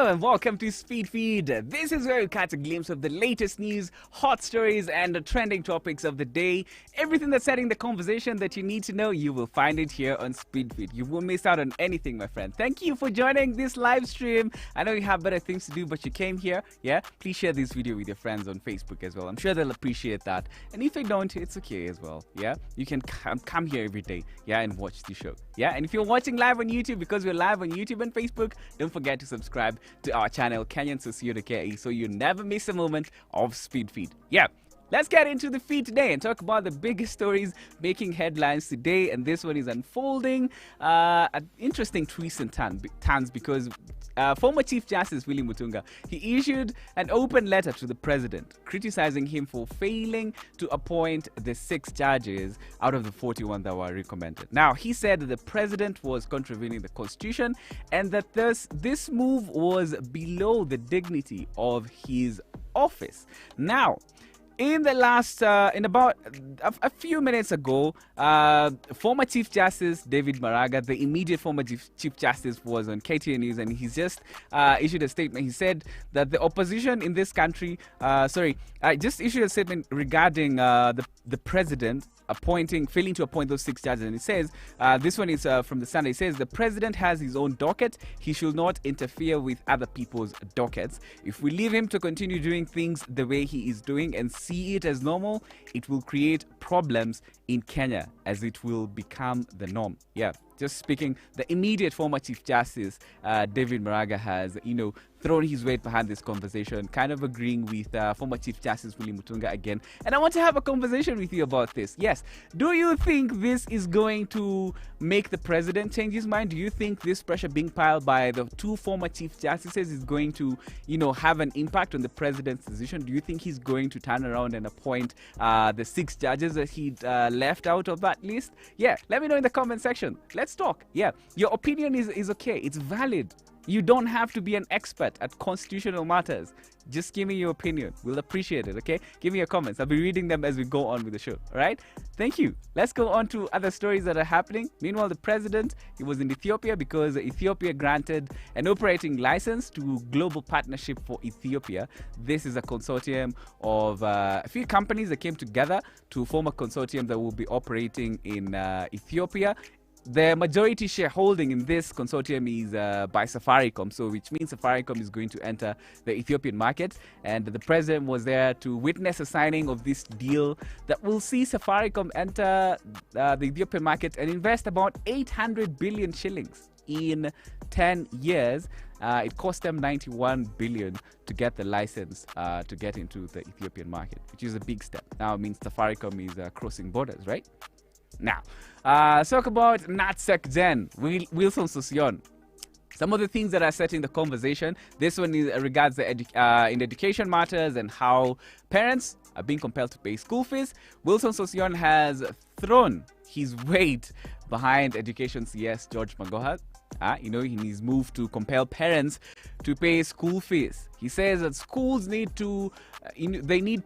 Hello and welcome to Speed Feed. This is where we catch a glimpse of the latest news, hot stories and the trending topics of the day. Everything that's setting the conversation that you need to know, you will find it here on Speed Feed. You won't miss out on anything, my friend. Thank you for joining this live stream. I know you have better things to do, but you came here. Yeah, please share this video with your friends on Facebook as well. I'm sure they'll appreciate that. And if they don't, it's okay as well. Yeah, you can come here every day. Yeah, and watch the show. Yeah, and if you're watching live on YouTube, because we're live on YouTube and Facebook, don't forget to subscribe to our channel Kenyans.co.ke so you never miss a moment of Speed Feed. Yeah, let's get into the feed today and talk about the biggest stories making headlines today. And this one is unfolding an interesting twists and turns because former Chief Justice Willy Mutunga, he issued an open letter to the president criticizing him for failing to appoint the 6 judges out of the 41 that were recommended. Now, he said that the president was contravening the constitution and that this move was below the dignity of his office. Now, in the last, in about a few minutes ago, former Chief Justice David Maraga, the immediate former Chief Justice, was on KTN News, and he's just issued a statement. He said that the opposition in this country, just issued a statement regarding the president failing to appoint those 6 judges. And it says, this one is from the Sunday. It says, the president has his own docket. He should not interfere with other people's dockets. If we leave him to continue doing things the way he is doing and see it as normal, it will create problems in Kenya as it will become the norm. Yeah, just speaking, the immediate former Chief Justice, David Maraga, has, thrown his weight behind this conversation, kind of agreeing with former Chief Justice Willy Mutunga again. And I want to have a conversation with you about this. Yes, do you think this is going to make the president change his mind? Do you think this pressure being piled by the 2 former Chief Justices is going to, have an impact on the president's decision? Do you think he's going to turn around and appoint the 6 judges that he left out of that list? Yeah, let me know in the comment section. Let's talk. Yeah, your opinion is okay. It's valid. You don't have to be an expert at constitutional matters. Just give me your opinion. We'll appreciate it, okay? Give me your comments. I'll be reading them as we go on with the show, all right? Thank you. Let's go on to other stories that are happening. Meanwhile, the president, he was in Ethiopia because Ethiopia granted an operating license to Global Partnership for Ethiopia. This is a consortium of a few companies that came together to form a consortium that will be operating in Ethiopia. The majority shareholding in this consortium is by Safaricom, so which means Safaricom is going to enter the Ethiopian market, and the president was there to witness a signing of this deal that will see Safaricom enter the Ethiopian market and invest about 800 billion shillings in 10 years. It cost them 91 billion to get the license to get into the Ethiopian market, which is a big step. Now it means Safaricom is crossing borders, right? Now, let's talk about Natsec Gen, Wilson Sossion. Some of the things that are setting the conversation. This one is regards the in education matters and how parents are being compelled to pay school fees. Wilson Sossion has thrown his weight behind Education CS George Magoha. In his move to compel parents to pay school fees. He says that schools need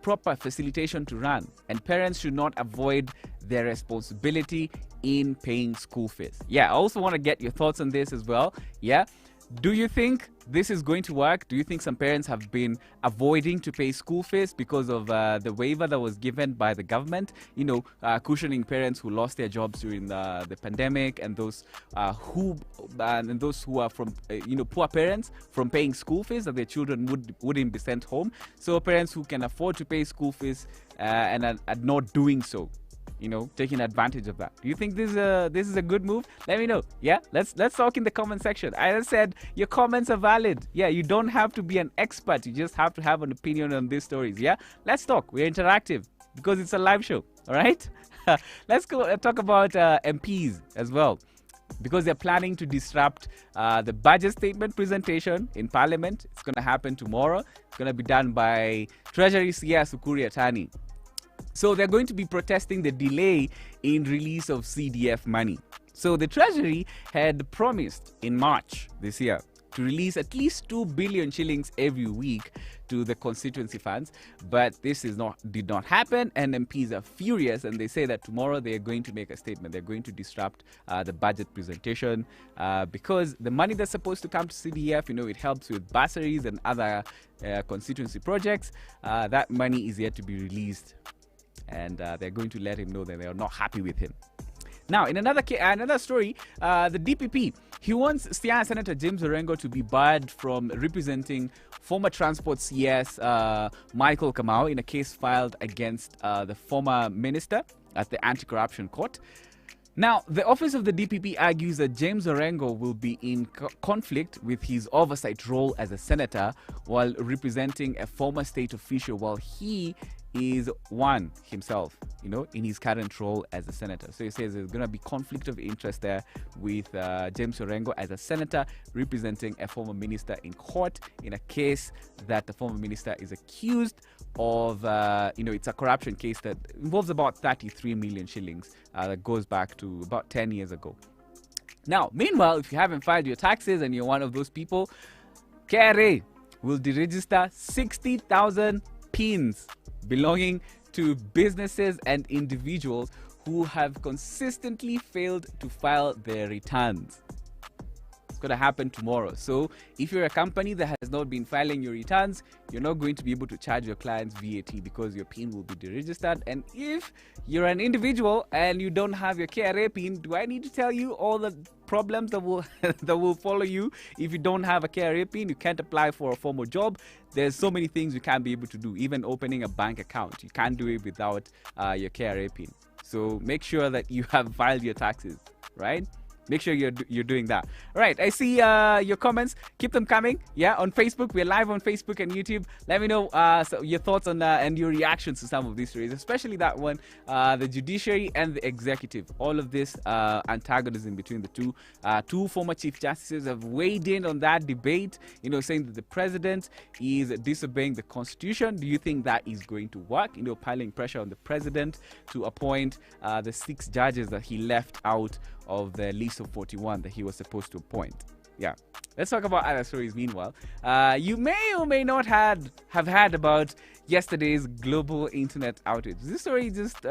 proper facilitation to run, and parents should not avoid their responsibility in paying school fees. Yeah, I also want to get your thoughts on this as well. Yeah, do you think this is going to work? Do you think some parents have been avoiding to pay school fees because of the waiver that was given by the government, cushioning parents who lost their jobs during the pandemic, and those who are from poor parents from paying school fees, that their children wouldn't be sent home? So parents who can afford to pay school fees and are not doing so, taking advantage of that. Do you think this is a good move? Let me know. Yeah, let's talk in the comment section. I said your comments are valid. Yeah, you don't have to be an expert. You just have to have an opinion on these stories. Yeah, let's talk. We're interactive because it's a live show. All right. Let's go talk about MPs as well, because they're planning to disrupt the budget statement presentation in Parliament. It's going to happen tomorrow. It's going to be done by Treasury CS Ukuri Atani. So they're going to be protesting the delay in release of CDF money. So the Treasury had promised in March this year to release at least 2 billion shillings every week to the constituency funds, but this did not happen, and MPs are furious, and they say that tomorrow they are going to make a statement. They're going to disrupt the budget presentation because the money that's supposed to come to CDF, it helps with bursaries and other constituency projects. That money is yet to be released, and they're going to let him know that they are not happy with him. Now, in another story, the DPP, he wants Siaya Senator James Orengo to be barred from representing former Transport CS Michael Kamau in a case filed against the former minister at the Anti-Corruption Court. Now, the office of the DPP argues that James Orengo will be in conflict with his oversight role as a senator while representing a former state official while he is one himself, in his current role as a senator. So he says there's going to be conflict of interest there with James Orengo as a senator representing a former minister in court in a case that the former minister is accused of, it's a corruption case that involves about 33 million shillings that goes back to about 10 years ago. Now, meanwhile, if you haven't filed your taxes and you're one of those people, KRA will deregister 60,000 pins belonging to businesses and individuals who have consistently failed to file their returns. It's going to happen tomorrow. So if you're a company that has not been filing your returns, you're not going to be able to charge your clients VAT because your PIN will be deregistered. And if you're an individual and you don't have your KRA PIN, do I need to tell you all the problems that will that will follow you if you don't have a KRA PIN? You can't apply for a formal job. There's so many things you can't be able to do. Even opening a bank account, you can't do it without your KRA PIN. So make sure that you have filed your taxes, right? Make sure you're doing that. All right, I see your comments. Keep them coming. Yeah, on Facebook. We're live on Facebook and YouTube. Let me know your thoughts on and your reactions to some of these stories, especially that one, the judiciary and the executive. All of this antagonism between the two. Two former chief justices have weighed in on that debate, saying that the president is disobeying the constitution. Do you think that is going to work? Piling pressure on the president to appoint the 6 judges that he left out of the list of 41 that he was supposed to appoint. Yeah, let's talk about other stories meanwhile. You may or may not have heard about yesterday's global internet outage. This story just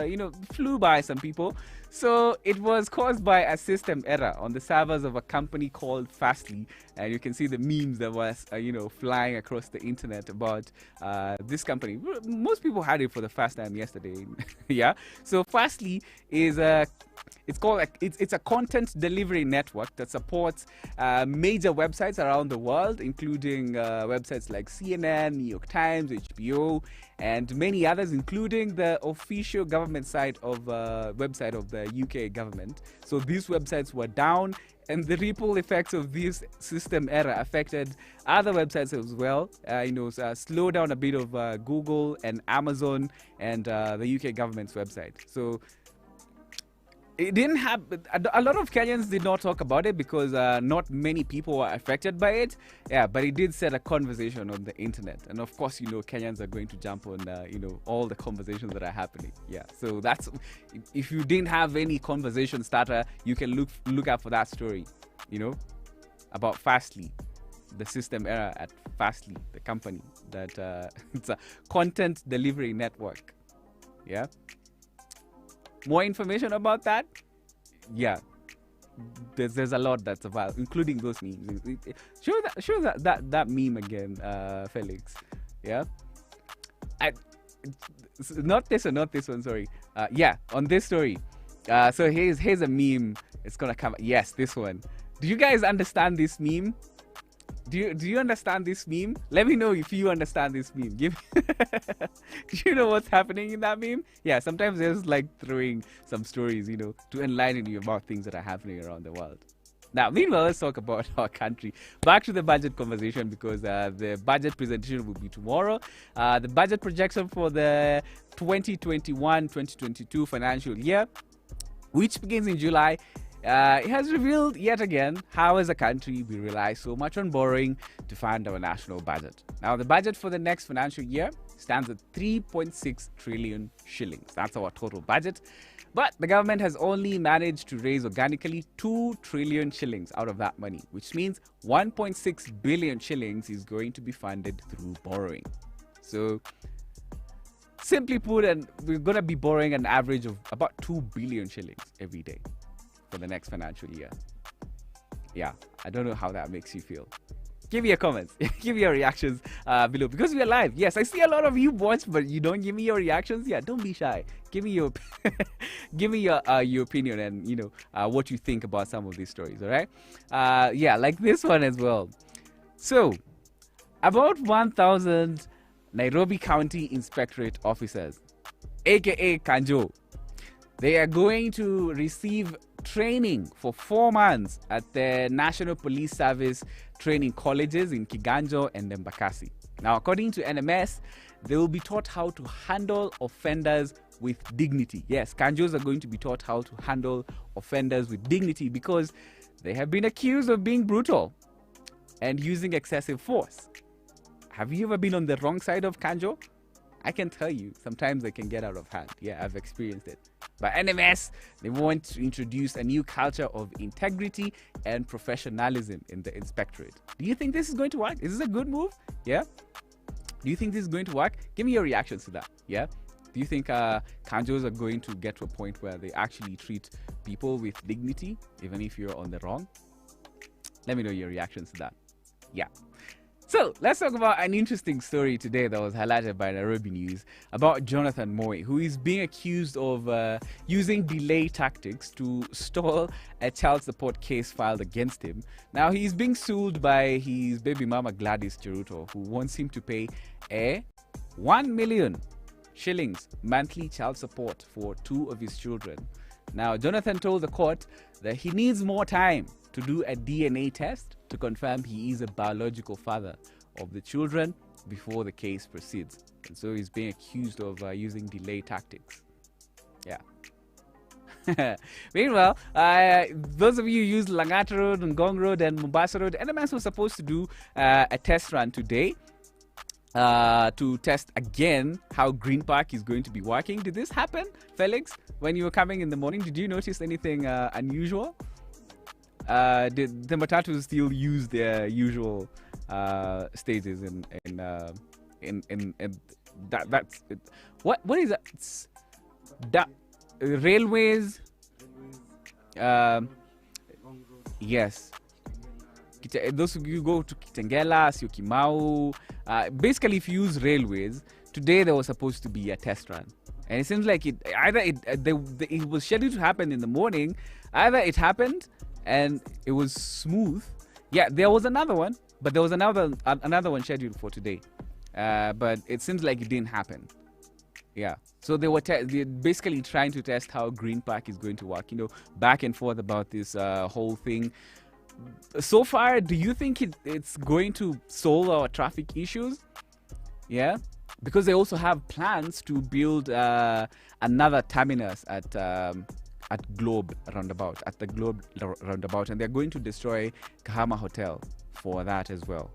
flew by some people. So it was caused by a system error on the servers of a company called Fastly, and you can see the memes that was flying across the internet about this company. Most people had it for the first time yesterday. Yeah, so Fastly is it's a content delivery network that supports major websites around the world, including websites like CNN, New York Times, HBO, and many others, including the official government site of website of the UK government. So these websites were down, and the ripple effects of this system error affected other websites as well. Slow down a bit of Google and Amazon and the UK government's website. So it didn't happen. A lot of Kenyans did not talk about it because not many people were affected by it. Yeah, but it did set a conversation on the internet, and of course, Kenyans are going to jump on all the conversations that are happening. Yeah, so that's, if you didn't have any conversation starter, you can look up for that story. About Fastly, the system error at Fastly, the company that it's a content delivery network. Yeah. More information about that? Yeah, there's a lot that's about, including those memes. Show that meme again, Felix. Yeah, not this one. Sorry. Yeah, on this story. So here's a meme. It's gonna come. Yes, this one. Do you guys understand this meme? Do you understand this meme? Let me know if you understand this meme. Do you know what's happening in that meme? Yeah, sometimes there's like throwing some stories, to enlighten you about things that are happening around the world. Now, meanwhile, let's talk about our country. Back to the budget conversation, because the budget presentation will be tomorrow. The budget projection for the 2021-2022 financial year, which begins in July, it has revealed yet again how, as a country, we rely so much on borrowing to fund our national budget. Now, the budget for the next financial year stands at 3.6 trillion shillings. That's our total budget. But the government has only managed to raise organically 2 trillion shillings out of that money, which means 1.6 billion shillings is going to be funded through borrowing. So, simply put, and we're going to be borrowing an average of about 2 billion shillings every day for the next financial year. Yeah, I don't know how that makes you feel. Give me your comments. Give me your reactions below, because we are live. Yes, I see a lot of you watch, but you don't give me your reactions. Yeah, don't be shy. Give me your give me your opinion and what you think about some of these stories. All right. Yeah, like this one as well. So, about 1,000 Nairobi County Inspectorate officers, aka Kanjo, they are going to receive training for 4 months at the National Police Service training colleges in Kiganjo and Embakasi. Now, according to NMS, they will be taught how to handle offenders with dignity. Yes, Kanjos are going to be taught how to handle offenders with dignity because they have been accused of being brutal and using excessive force. Have you ever been on the wrong side of Kanjo? I can tell you, sometimes they can get out of hand. Yeah, I've experienced it. But NMS, they want to introduce a new culture of integrity and professionalism in the inspectorate. Do you think this is going to work? Is this a good move? Yeah? Do you think this is going to work? Give me your reactions to that. Yeah? Do you think Kanjos are going to get to a point where they actually treat people with dignity, even if you're on the wrong? Let me know your reactions to that. Yeah. So, let's talk about an interesting story today that was highlighted by Nairobi News about Jonathan Moi, who is being accused of using delay tactics to stall a child support case filed against him. Now, he's being sued by his baby mama Gladys Cheruto, who wants him to pay a 1 million shillings monthly child support for 2 of his children. Now, Jonathan told the court that he needs more time to do a DNA test to confirm he is a biological father of the children before the case proceeds. And so he's being accused of using delay tactics. Yeah. Meanwhile, those of you who use Langata Road, Ngong Road, and Mombasa Road, NMS was supposed to do a test run today to test again how Green Park is going to be working. Did this happen, Felix, when you were coming in the morning? Did you notice anything unusual? Did the matatus still use their usual stages in that's it. What is that? It's that railways. Yes. Those of you go to Kitengela, Syokimau, basically if you use railways, today there was supposed to be a test run. And it seems like it was scheduled to happen in the morning. Either it happened and it was smooth. Yeah, there was another one, but there was another one scheduled for today. But it seems like it didn't happen. Yeah. So they're basically trying to test how Green Park is going to work, back and forth about this whole thing. So far, do you think it's going to solve our traffic issues? Yeah. Because they also have plans to build another terminus at Globe Roundabout, and they're going to destroy Kahama Hotel for that as well.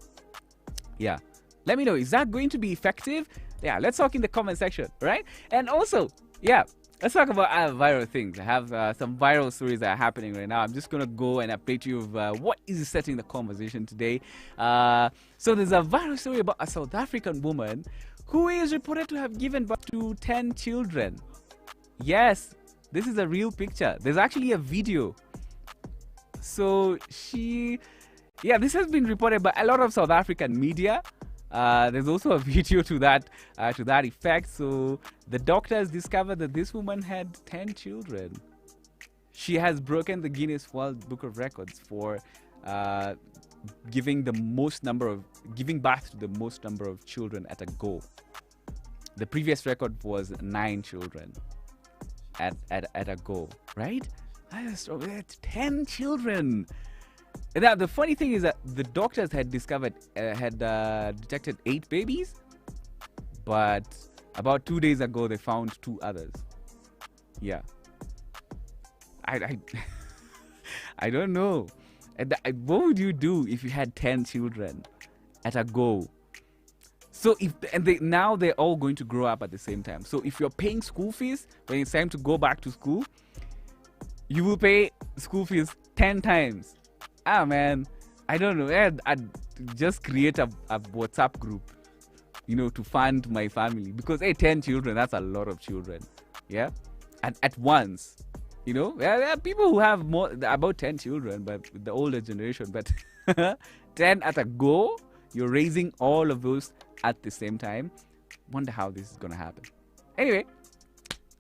Yeah. Let me know, is that going to be effective? Yeah, let's talk in the comment section, right? And also, yeah, let's talk about viral things. I have some viral stories that are happening right now. I'm just going to go and update you of what is setting the conversation today. So there's a viral story about a South African woman who is reported to have given birth to 10 children. Yes, this is a real picture. There's actually a video. So this has been reported by a lot of South African media. There's also a video to that effect. So the doctors discovered that this woman had 10 children. She has broken the Guinness World Book of Records for giving birth to the most number of children at a go. The previous record was 9 children at a go, right? 10 children. Now, the funny thing is that the doctors had detected 8 babies, but about 2 days ago they found 2 others. Yeah, I don't know. What would you do if you had 10 children at a go? So if now they're all going to grow up at the same time. So if you're paying school fees when it's time to go back to school, you will pay school fees 10 times. Ah man, I don't know. I'd just create a WhatsApp group, to fund my family, because 10 children, that's a lot of children. Yeah, at once. There are people who have about 10 children, but with the older generation, but 10 at a go. You're raising all of those at the same time. Wonder how this is gonna happen. Anyway,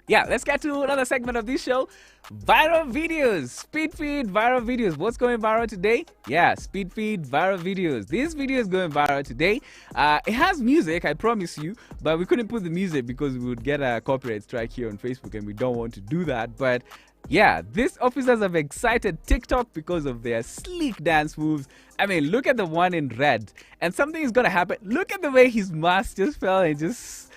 yeah, let's get to another segment of this show. Viral videos. Speed feed viral videos. What's going viral today? Yeah, speed feed viral videos. This video is going viral today. It has music, I promise you, but we couldn't put the music because we would get a copyright strike here on Facebook, and we don't want to do that. But yeah, these officers have excited TikTok because of their sleek dance moves. I mean, look at the one in red, and something is gonna happen. Look at the way his mask just fell and just,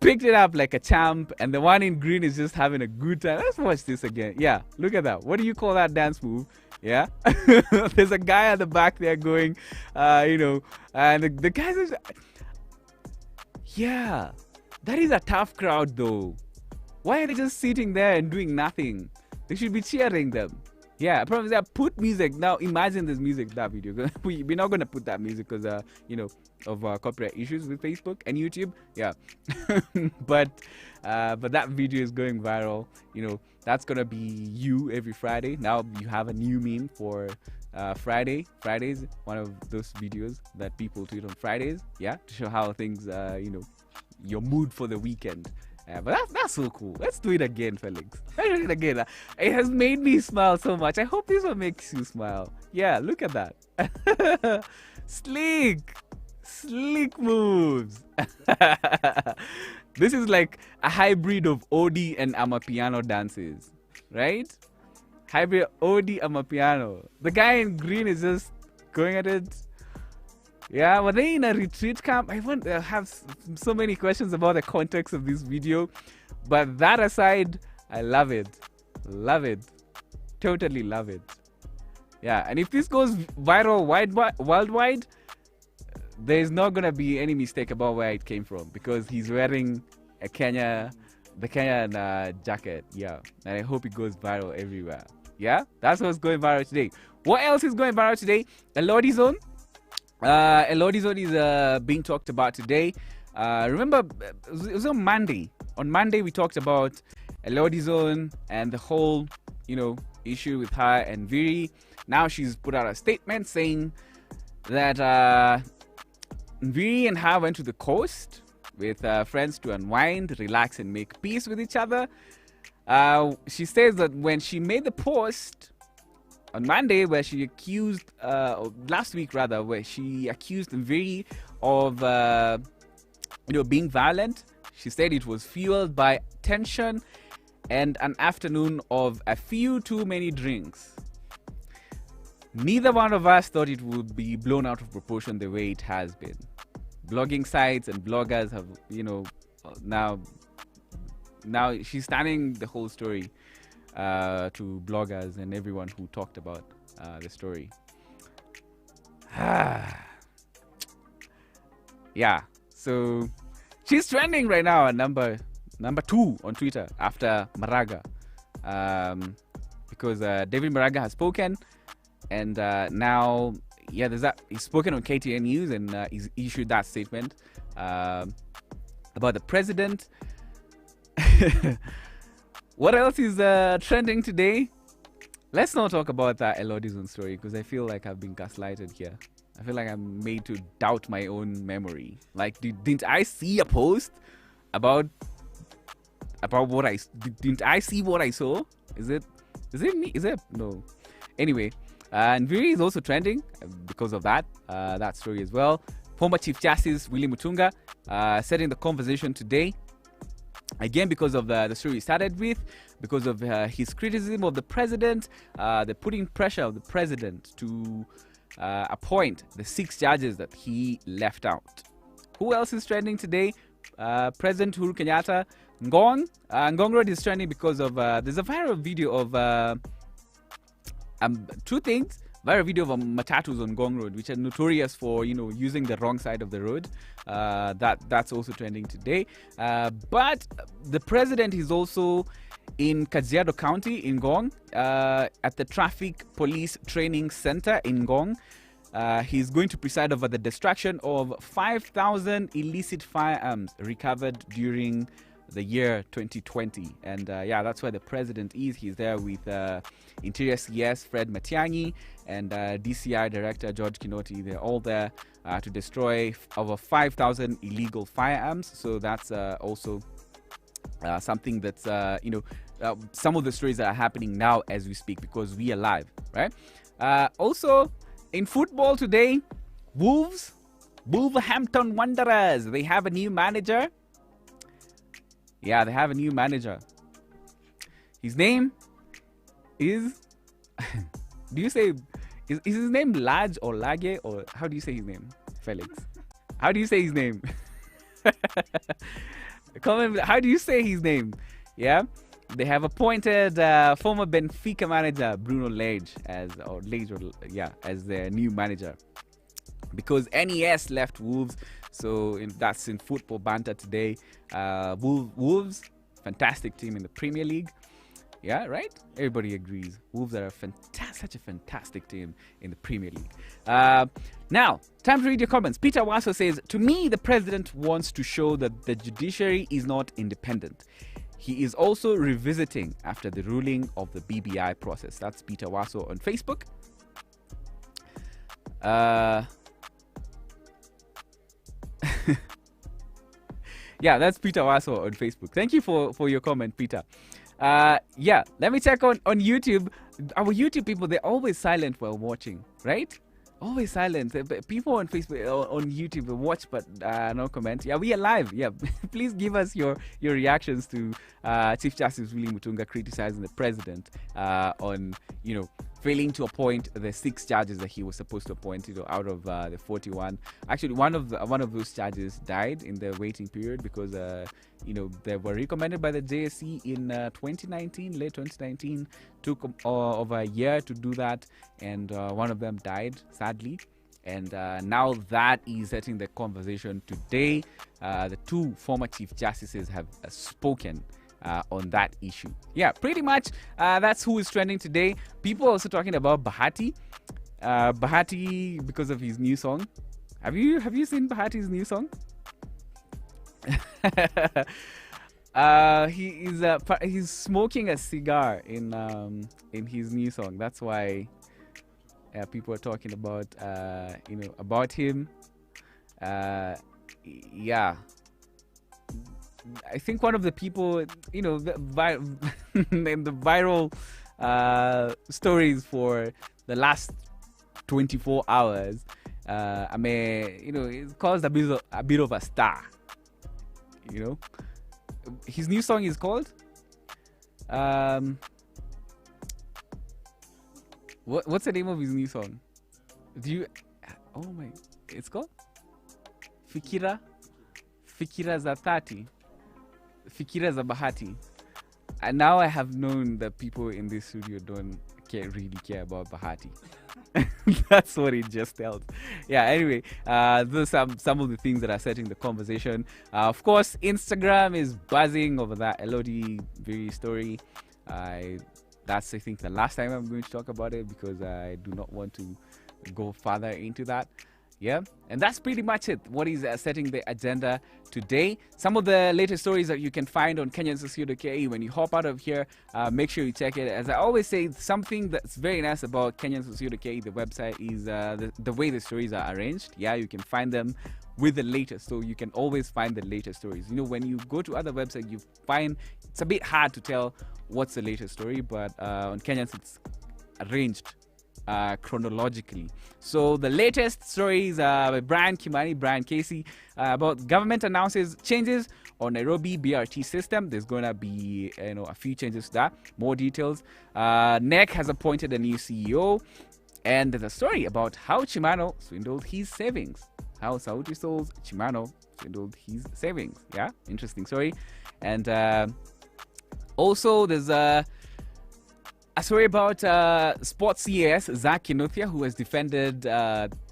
picked it up like a champ, and the one in green is just having a good time. Let's watch this again. Yeah, look at that. What do you call that dance move? Yeah, there's a guy at the back there going, and the guys are, yeah, that is a tough crowd though. Why are they just sitting there and doing nothing? They should be cheering them. Yeah, I promise that. Put music. Now imagine there's music in that video. We're not going to put that music because, of copyright issues with Facebook and YouTube. Yeah. but that video is going viral. That's going to be you every Friday. Now you have a new meme for Fridays, one of those videos that people tweet on Fridays. Yeah, to show how things, your mood for the weekend. Yeah, but that's so cool. Let's do it again, Felix. Let's do it again. It has made me smile so much. I hope this one makes you smile. Yeah, look at that. Sleek moves. This is like a hybrid of Odi and Amapiano dances, right? Hybrid Odi Amapiano. The guy in green is just going at it. Yeah, were they in a retreat camp? I have so many questions about the context of this video. But that aside, I love it. Love it. Totally love it. Yeah, and if this goes viral worldwide, there's not going to be any mistake about where it came from, because he's wearing the Kenyan jacket. Yeah, and I hope it goes viral everywhere. Yeah, that's what's going viral today. What else is going viral today? The Lodi Zone. Elodie Zone is being talked about today. Remember, it was on Monday. On Monday, we talked about Elodie Zone and the whole, issue with her and Viri. Now she's put out a statement saying that Viri and her went to the coast with friends to unwind, relax, and make peace with each other. She says that when she made the post on Monday, where she accused, last week rather, where she accused Viri of, being violent, she said it was fueled by tension and an afternoon of a few too many drinks. Neither one of us thought it would be blown out of proportion the way it has been. Blogging sites and bloggers have, now she's standing the whole story to bloggers and everyone who talked about the story. Yeah, so she's trending right now at number 2 on Twitter after Maraga, because David Maraga has spoken, and now he's spoken on KTN News, and he's issued that statement about the president. What else is trending today? Let's not talk about that Elodie Zone story, because I feel like I've been gaslighted here. I feel like I'm made to doubt my own memory. Like, didn't I see a post about what didn't I see what I saw? Is it me? Is it? No. Anyway, and Viri is also trending because of that story as well. Former Chief Justice Willy Mutunga setting the conversation today. Again, because of the story he started with, because of his criticism of the president, the putting pressure of the president to appoint the 6 judges that he left out. Who else is trending today? President Uhuru Kenyatta. Ngong Road is trending because of there's a viral video of 2 things. viral video of matatus on Gong Road, which are notorious for, using the wrong side of the road. That's also trending today. But the president is also in Kajiado County in Gong, at the Traffic Police Training Center in Gong. He's going to preside over the destruction of 5,000 illicit firearms recovered during the year 2020. And that's where the president is. He's there with Interior CS Fred Matiang'i and DCI Director George Kinoti. They're all there to destroy over 5,000 illegal firearms. So that's also something that's, some of the stories that are happening now as we speak, because we are live, right? Also, in football today, Wolverhampton Wanderers, they have a new manager. Yeah, they have a new manager. His name is... do you say... Is his name Laj or Lage? Or how do you say his name? Felix. How do you say his name? Comment, how do you say his name? Yeah? They have appointed former Benfica manager Bruno Lage as their new manager, because NES left Wolves. So that's in football banter today. Wolves, fantastic team in the Premier League. Yeah, right? Everybody agrees. Wolves are such a fantastic team in the Premier League. Now, time to read your comments. Peter Waso says, to me, the president wants to show that the judiciary is not independent. He is also revisiting after the ruling of the BBI process. That's Peter Waso on Facebook. Yeah, that's Peter Waso on Facebook. Thank you for your comment, Peter. Let me check on YouTube. Our YouTube people, they're always silent while watching, right? Always silent. People on Facebook, on YouTube, watch but no comment. Yeah, we are live. Yeah, please give us your reactions to Chief Justice Willy Mutunga criticizing the president on failing to appoint the 6 judges that he was supposed to appoint, out of the 41. Actually, one of those judges died in the waiting period because they were recommended by the JSC in 2019, late 2019. Took over a year to do that, and one of them died, sadly. And now that is setting the conversation today. The 2 former Chief Justices have spoken on that issue. Yeah, pretty much that's who is trending today. People are also talking about Bahati. Bahati, because of his new song. Have you seen Bahati's new song? He's smoking a cigar in his new song. That's why people are talking about about him. Yeah, I think one of the people, in the viral stories for the last 24 hours, it's caused a bit of a star. His new song is called what's the name of his new song? It's called Fikira za Thati, Fikira za Bahati. And now I have known that people in this studio don't really care about Bahati. That's what it just tells. Yeah, anyway, those are some of the things that are setting the conversation. Of course, Instagram is buzzing over that Elodie Viri story. That's, I think, the last time I'm going to talk about it, because I do not want to go further into that. Yeah, and that's pretty much it. What is setting the agenda today? Some of the latest stories that you can find on Kenyans.co.ke. When you hop out of here, make sure you check it. As I always say, something that's very nice about Kenyans.co.ke, the website, is the way the stories are arranged. Yeah, you can find them with the latest, so you can always find the latest stories. When you go to other websites, you find it's a bit hard to tell what's the latest story, but on Kenyans it's arranged chronologically. So the latest stories by Brian Casey, about government announces changes on Nairobi BRT system. There's going to be a few changes to that. More details. NEC has appointed a new CEO, and there's a story about how Chimano swindled his savings. How Sauti Soul's Chimano swindled his savings. Yeah, interesting story. And also there's A story about sports CAS Zach Kinuthia, who has defended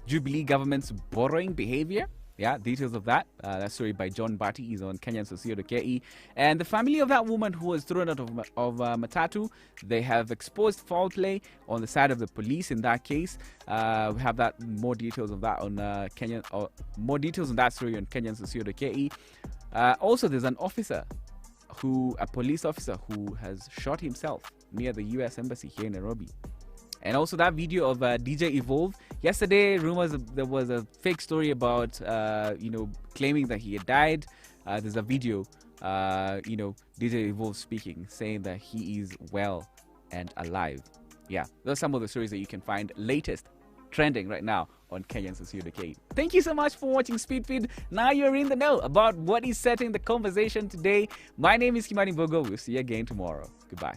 Jubilee government's borrowing behavior. Yeah, details of that. That story by John Barty is on Kenyans.co.ke. And the family of that woman who was thrown out of Matatu, they have exposed foul play on the side of the police in that case. We have that more details of that on more details on that story on Kenyans.co.ke. Also, there's an officer a police officer who has shot himself near the US Embassy here in Nairobi. And also that video of DJ Evolve. Yesterday, rumors there was a fake story about, claiming that he had died. There's a video, DJ Evolve speaking, saying that he is well and alive. Yeah, those are some of the stories that you can find latest trending right now on Kenyans.co.ke. Thank you so much for watching Speedfeed. Now you're in the know about what is setting the conversation today. My name is Kimani Mbugua. We'll see you again tomorrow. Goodbye.